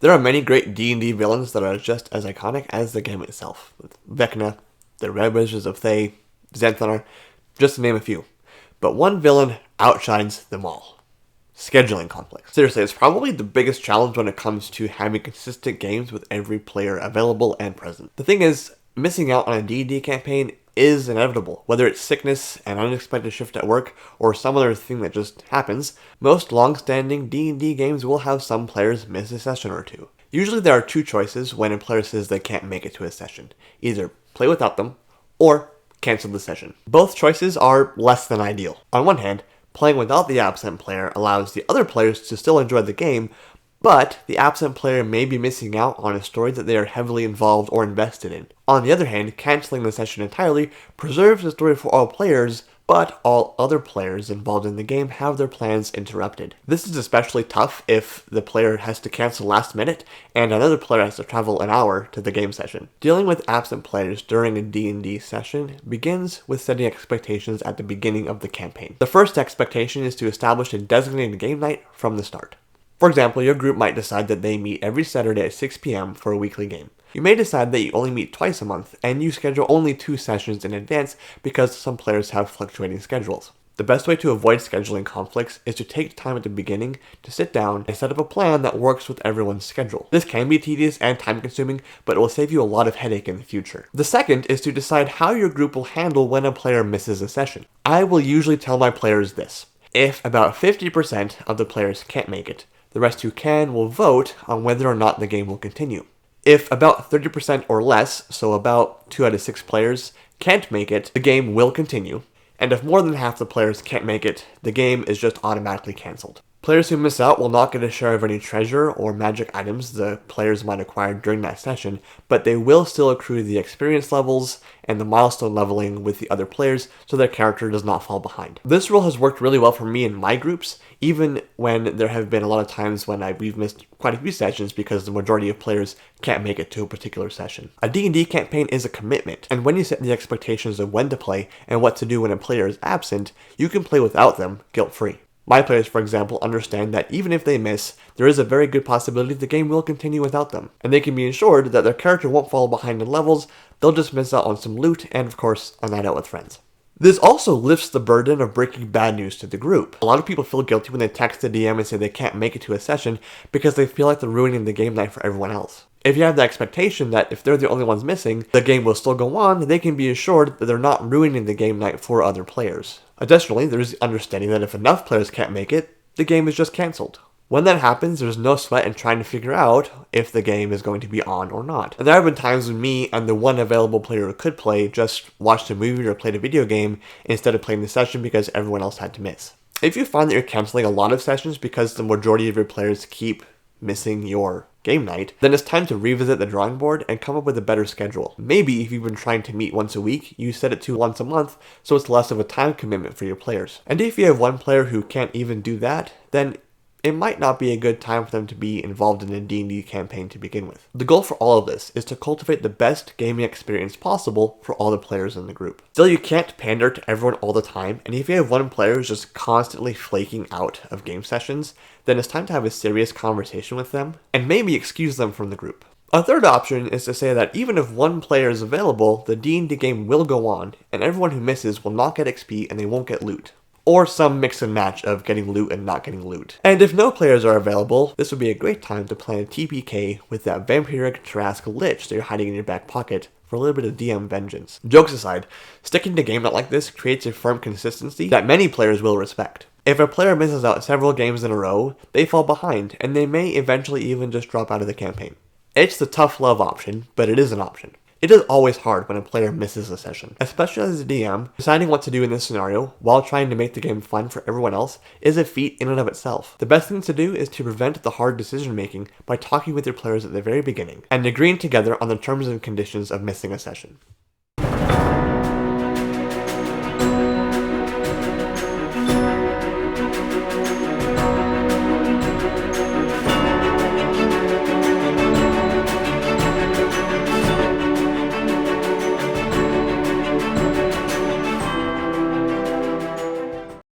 There are many great D&D villains that are just as iconic as the game itself. With Vecna, the Red Wizards of Thay, Xanthar, just to name a few. But one villain outshines them all. Scheduling conflicts. Seriously, it's probably the biggest challenge when it comes to having consistent games with every player available and present. The thing is, missing out on a D&D campaign is inevitable. Whether it's sickness, an unexpected shift at work, or some other thing that just happens, most long-standing D&D games will have some players miss a session or two. Usually there are two choices when a player says they can't make it to a session. Either play without them, or cancel the session. Both choices are less than ideal. On one hand, playing without the absent player allows the other players to still enjoy the game, but the absent player may be missing out on a story that they are heavily involved or invested in. On the other hand, canceling the session entirely preserves the story for all players, but all other players involved in the game have their plans interrupted. This is especially tough if the player has to cancel last minute and another player has to travel an hour to the game session. Dealing with absent players during a D&D session begins with setting expectations at the beginning of the campaign. The first expectation is to establish a designated game night from the start. For example, your group might decide that they meet every Saturday at 6 p.m. for a weekly game. You may decide that you only meet twice a month, and you schedule only 2 sessions in advance because some players have fluctuating schedules. The best way to avoid scheduling conflicts is to take time at the beginning to sit down and set up a plan that works with everyone's schedule. This can be tedious and time-consuming, but it will save you a lot of headache in the future. The second is to decide how your group will handle when a player misses a session. I will usually tell my players this. If about 50% of the players can't make it, the rest who can will vote on whether or not the game will continue. If about 30% or less, so about 2 out of 6 players, can't make it, the game will continue. And if more than half the players can't make it, the game is just automatically cancelled. Players who miss out will not get a share of any treasure or magic items the players might acquire during that session, but they will still accrue the experience levels and the milestone leveling with the other players so their character does not fall behind. This rule has worked really well for me in my groups, even when there have been a lot of times when we've missed quite a few sessions because the majority of players can't make it to a particular session. A D&D campaign is a commitment, and when you set the expectations of when to play and what to do when a player is absent, you can play without them guilt-free. My players, for example, understand that even if they miss, there is a very good possibility the game will continue without them, and they can be assured that their character won't fall behind in levels, they'll just miss out on some loot and, of course, a night out with friends. This also lifts the burden of breaking bad news to the group. A lot of people feel guilty when they text the DM and say they can't make it to a session because they feel like they're ruining the game night for everyone else. If you have the expectation that if they're the only ones missing, the game will still go on, they can be assured that they're not ruining the game night for other players. Additionally, there's the understanding that if enough players can't make it, the game is just cancelled. When that happens, there's no sweat in trying to figure out if the game is going to be on or not. And there have been times when me and the one available player who could play just watched a movie or played a video game instead of playing the session because everyone else had to miss. If you find that you're canceling a lot of sessions because the majority of your players keep missing your game night, then it's time to revisit the drawing board and come up with a better schedule. Maybe if you've been trying to meet once a week, you set it to once a month so it's less of a time commitment for your players. And if you have one player who can't even do that, then it might not be a good time for them to be involved in a D&D campaign to begin with. The goal for all of this is to cultivate the best gaming experience possible for all the players in the group. Still, you can't pander to everyone all the time, and if you have one player who's just constantly flaking out of game sessions, then it's time to have a serious conversation with them, and maybe excuse them from the group. A third option is to say that even if one player is available, the D&D game will go on, and everyone who misses will not get XP and they won't get loot. Or some mix and match of getting loot and not getting loot. And if no players are available, this would be a great time to plan a TPK with that vampiric Tarrasque Lich that you're hiding in your back pocket for a little bit of DM vengeance. Jokes aside, sticking to game night like this creates a firm consistency that many players will respect. If a player misses out several games in a row, they fall behind, and they may eventually even just drop out of the campaign. It's the tough love option, but it is an option. It is always hard when a player misses a session. Especially as a DM, deciding what to do in this scenario while trying to make the game fun for everyone else is a feat in and of itself. The best thing to do is to prevent the hard decision making by talking with your players at the very beginning and agreeing together on the terms and conditions of missing a session.